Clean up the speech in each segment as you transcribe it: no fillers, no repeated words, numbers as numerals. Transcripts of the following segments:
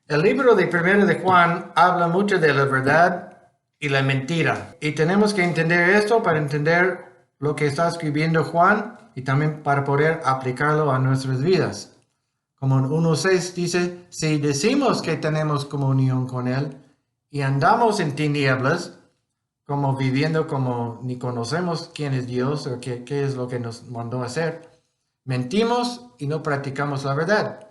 El libro de Primero de Juan habla mucho de la verdad y la mentira. Y tenemos que entender esto para entender lo que está escribiendo Juan y también para poder aplicarlo a nuestras vidas. Como en 1.6 dice, si decimos que tenemos comunión con Él y andamos en tinieblas, como viviendo como ni conocemos quién es Dios o qué es lo que nos mandó a hacer, mentimos y no practicamos la verdad.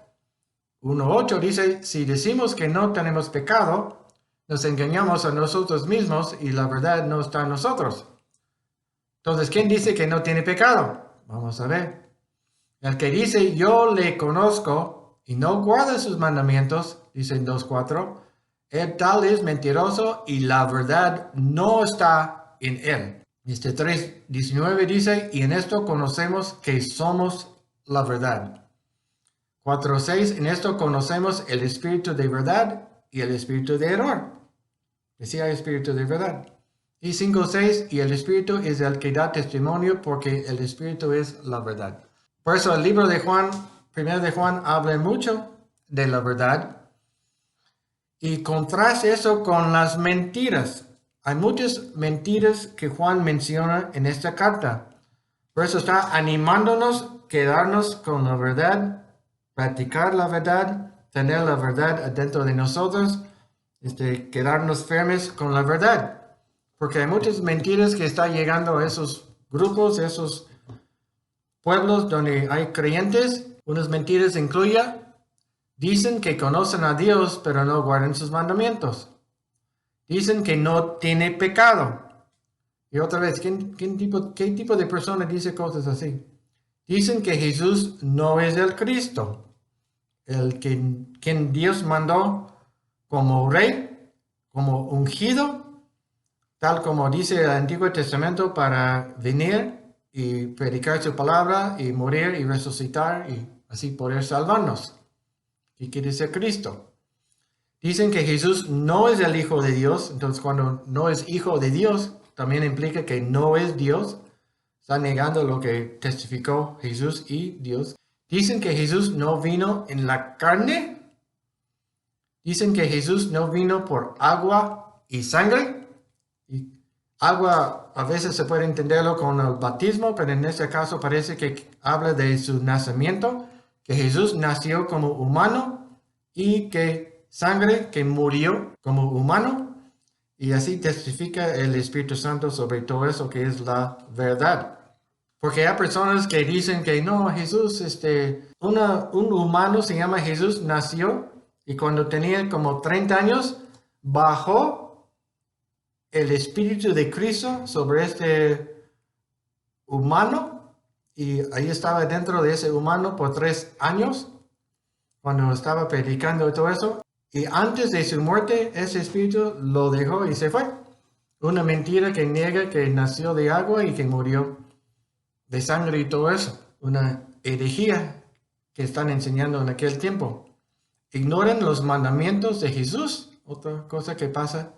1.8 dice, si decimos que no tenemos pecado, nos engañamos a nosotros mismos y la verdad no está en nosotros. Entonces, ¿quién dice que no tiene pecado? Vamos a ver. El que dice, yo le conozco y no guarda sus mandamientos, dice en 2.4, el tal es mentiroso y la verdad no está en él. 3.19 dice, y en esto conocemos que somos la verdad. 4.6, en esto conocemos el espíritu de verdad y el espíritu de error. Que sí hay espíritu de verdad. Y 5.6, y el espíritu es el que da testimonio porque el espíritu es la verdad. Por eso el libro de Juan, primero de Juan, habla mucho de la verdad y contrasta eso con las mentiras. Hay muchas mentiras que Juan menciona en esta carta. Por eso está animándonos a quedarnos con la verdad, practicar la verdad, tener la verdad dentro de nosotros, quedarnos firmes con la verdad. Porque hay muchas mentiras que están llegando a esos grupos, esos pueblos donde hay creyentes. Unas mentiras incluyen, dicen que conocen a Dios, pero no guardan sus mandamientos. Dicen que no tiene pecado. Y otra vez, ¿qué tipo de persona dice cosas así? Dicen que Jesús no es el Cristo, quien Dios mandó como rey, como ungido, tal como dice el Antiguo Testamento, para venir y predicar su palabra y morir y resucitar y así poder salvarnos. ¿Qué quiere decir Cristo? Dicen que Jesús no es el Hijo de Dios, entonces cuando no es Hijo de Dios, también implica que no es Dios. Está negando lo que testificó Jesús y Dios. Dicen que Jesús no vino en la carne. Dicen que Jesús no vino por agua y sangre. Y agua a veces se puede entenderlo con el bautismo, pero en este caso parece que habla de su nacimiento, que Jesús nació como humano y que sangre que murió como humano. Y así testifica el Espíritu Santo sobre todo eso que es la verdad. Porque hay personas que dicen que no, Jesús, un humano se llama Jesús, nació y cuando tenía como 30 años, bajó el Espíritu de Cristo sobre este humano y ahí estaba dentro de ese humano por 3 años cuando estaba predicando y todo eso. Y antes de su muerte, ese espíritu lo dejó y se fue. Una mentira que niega que nació de agua y que murió de sangre y todo eso. Una herejía que están enseñando en aquel tiempo. Ignoran los mandamientos de Jesús. Otra cosa que pasa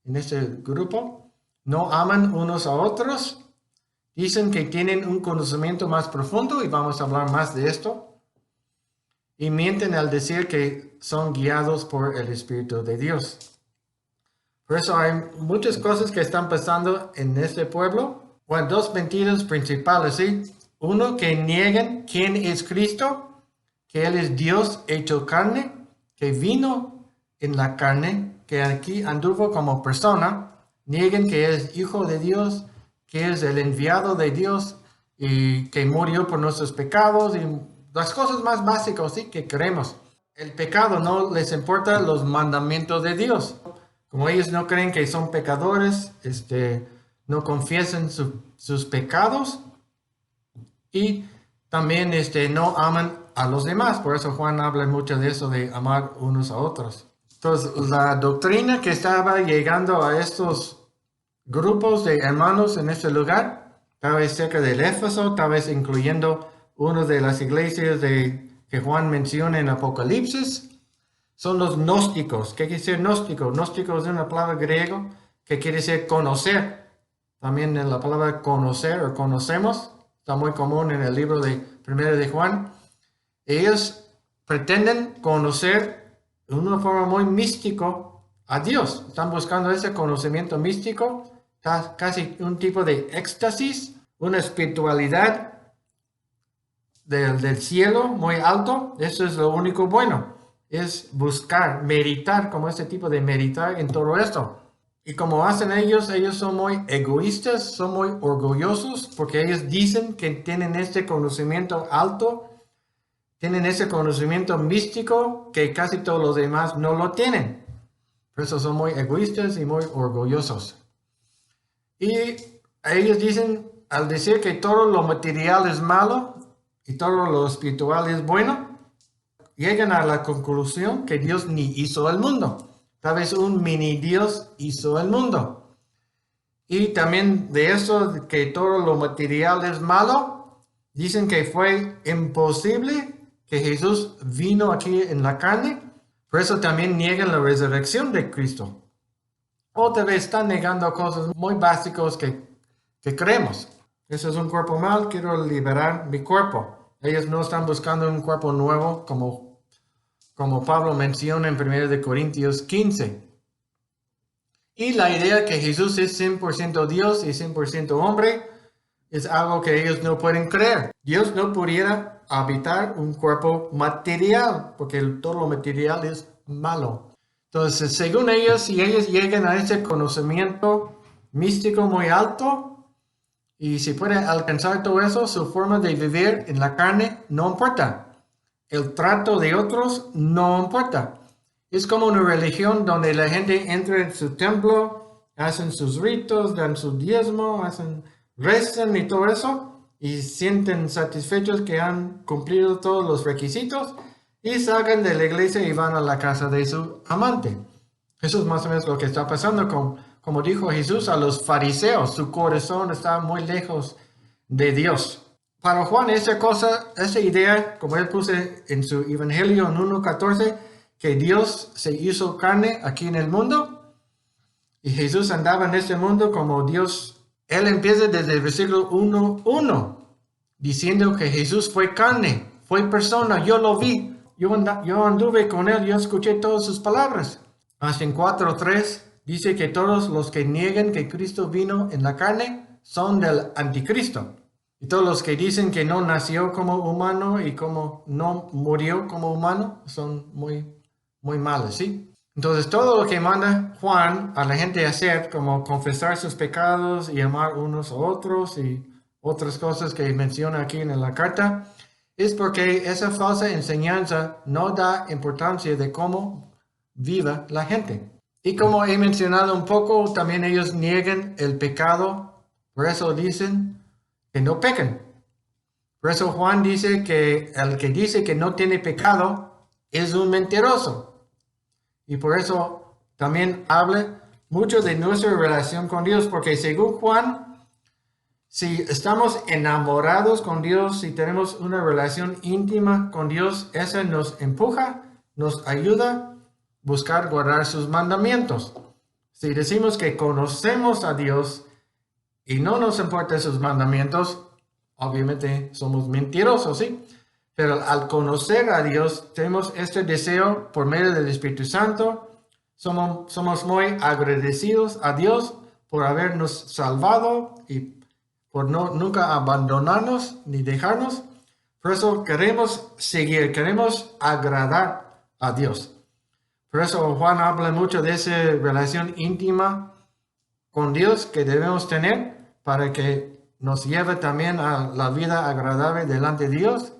en este grupo. No aman unos a otros. Dicen que tienen un conocimiento más profundo y vamos a hablar más de esto. Y mienten al decir que son guiados por el Espíritu de Dios. Por eso hay muchas cosas que están pasando en este pueblo. Bueno, dos mentiras principales, ¿sí? Uno, que niegan quién es Cristo, que Él es Dios hecho carne, que vino en la carne, que aquí anduvo como persona. Niegan que es Hijo de Dios, que es el enviado de Dios y que murió por nuestros pecados y las cosas más básicas, ¿sí? Que creemos. El pecado no les importa los mandamientos de Dios. Como ellos no creen que son pecadores, no confiesan sus pecados y también no aman a los demás. Por eso Juan habla mucho de eso, de amar unos a otros. Entonces, la doctrina que estaba llegando a estos grupos de hermanos en este lugar, tal vez cerca del Éfeso, tal vez incluyendo una de las iglesias que Juan menciona en Apocalipsis, son los gnósticos. ¿Qué quiere decir gnóstico? Gnóstico es una palabra griega que quiere decir conocer. También en la palabra conocer o conocemos está muy común en el libro de Primero de Juan. Ellos pretenden conocer de una forma muy místico a Dios. Están buscando ese conocimiento místico, casi un tipo de éxtasis, una espiritualidad del cielo muy alto. Eso es lo único bueno, es buscar, meditar, como este tipo de meditar en todo esto. Y como hacen ellos son muy egoístas, son muy orgullosos, porque ellos dicen que tienen este conocimiento alto, tienen ese conocimiento místico que casi todos los demás no lo tienen. Por eso son muy egoístas y muy orgullosos. Y ellos dicen, al decir que todo lo material es malo y todo lo espiritual es bueno, llegan a la conclusión que Dios ni hizo el mundo. Tal vez un mini Dios hizo el mundo. Y también de eso, que todo lo material es malo, dicen que fue imposible que Jesús vino aquí en la carne. Por eso también niegan la resurrección de Cristo. Otra vez están negando cosas muy básicas que creemos. Eso es un cuerpo mal, quiero liberar mi cuerpo. Ellos no están buscando un cuerpo nuevo como Pablo menciona en 1 Corintios 15. Y la idea que Jesús es 100% Dios y 100% hombre es algo que ellos no pueden creer. Dios no pudiera habitar un cuerpo material, porque todo lo material es malo. Entonces, según ellos, si ellos llegan a ese conocimiento místico muy alto, y si pueden alcanzar todo eso, su forma de vivir en la carne no importa. El trato de otros no importa. Es como una religión donde la gente entra en su templo, hacen sus ritos, dan su diezmo, rezan y todo eso, y sienten satisfechos que han cumplido todos los requisitos, y salgan de la iglesia y van a la casa de su amante. Eso es más o menos lo que está pasando como dijo Jesús a los fariseos. Su corazón está muy lejos de Dios. Para Juan, esa idea, como él puse en su Evangelio en 1:14, que Dios se hizo carne aquí en el mundo, y Jesús andaba en este mundo como Dios. Él empieza desde el versículo 1:1, diciendo que Jesús fue carne, fue persona, yo lo vi, yo anduve con él, yo escuché todas sus palabras. Hasta en 4:3 dice que todos los que niegan que Cristo vino en la carne son del anticristo. Y todos los que dicen que no nació como humano y como no murió como humano son muy, muy malos, ¿sí? Entonces todo lo que manda Juan a la gente a hacer, como confesar sus pecados y amar unos a otros y otras cosas que menciona aquí en la carta, es porque esa falsa enseñanza no da importancia de cómo viva la gente. Y como he mencionado un poco, también ellos niegan el pecado, por eso dicen que no pecan. Por eso Juan dice que el que dice que no tiene pecado es un mentiroso. Y por eso también habla mucho de nuestra relación con Dios, porque según Juan, si estamos enamorados con Dios, si tenemos una relación íntima con Dios, esa nos empuja, nos ayuda a buscar guardar sus mandamientos. Si decimos que conocemos a Dios y no nos importan sus mandamientos, obviamente somos mentirosos, ¿sí? Pero al conocer a Dios, tenemos este deseo por medio del Espíritu Santo. Somos muy agradecidos a Dios por habernos salvado y por nunca abandonarnos ni dejarnos. Por eso queremos seguir, queremos agradar a Dios. Por eso Juan habla mucho de esa relación íntima con Dios que debemos tener para que nos lleve también a la vida agradable delante de Dios.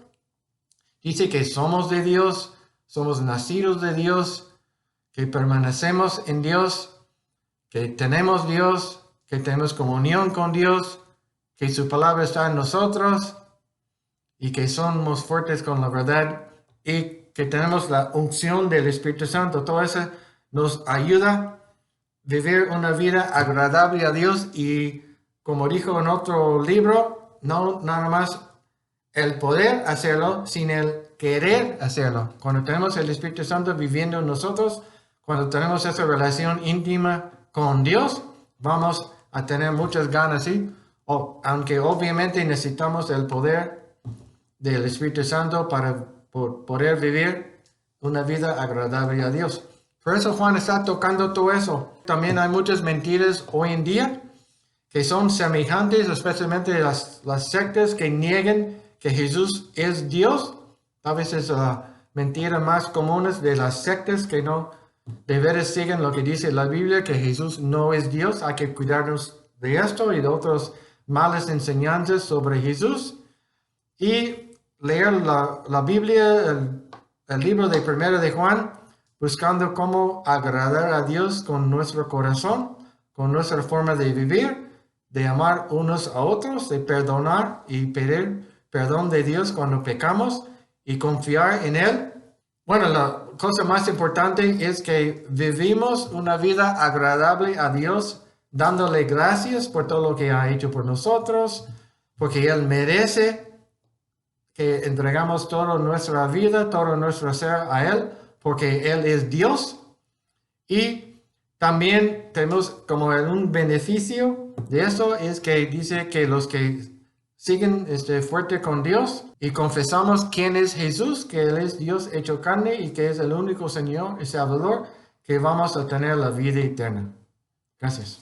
Dice que somos de Dios, somos nacidos de Dios, que permanecemos en Dios, que tenemos Dios, que tenemos comunión con Dios, que su palabra está en nosotros y que somos fuertes con la verdad y que tenemos la unción del Espíritu Santo. Todo eso nos ayuda a vivir una vida agradable a Dios y, como dijo en otro libro, no nada más el poder hacerlo, sino el querer hacerlo. Cuando tenemos el Espíritu Santo viviendo en nosotros, cuando tenemos esa relación íntima con Dios, vamos a tener muchas ganas, ¿sí? Aunque obviamente necesitamos el poder del Espíritu Santo para poder vivir una vida agradable a Dios. Por eso Juan está tocando todo eso. También hay muchas mentiras hoy en día que son semejantes, especialmente las sectas que niegan que Jesús es Dios. A veces la mentira más comunes de las sectas que no de veras siguen lo que dice la Biblia, que Jesús no es Dios. Hay que cuidarnos de esto y de otras malas enseñanzas sobre Jesús. Y leer la Biblia, el libro de Primero de Juan, buscando cómo agradar a Dios con nuestro corazón, con nuestra forma de vivir, de amar unos a otros, de perdonar y pedir perdón de Dios cuando pecamos y confiar en Él. Bueno, la cosa más importante es que vivimos una vida agradable a Dios, dándole gracias por todo lo que ha hecho por nosotros, porque Él merece que entregamos toda nuestra vida, todo nuestro ser a Él, porque Él es Dios. Y también tenemos como un beneficio de eso, es que dice que los que siguen fuerte con Dios y confesamos quién es Jesús, que Él es Dios hecho carne y que es el único Señor y Salvador, que vamos a tener la vida eterna. Gracias.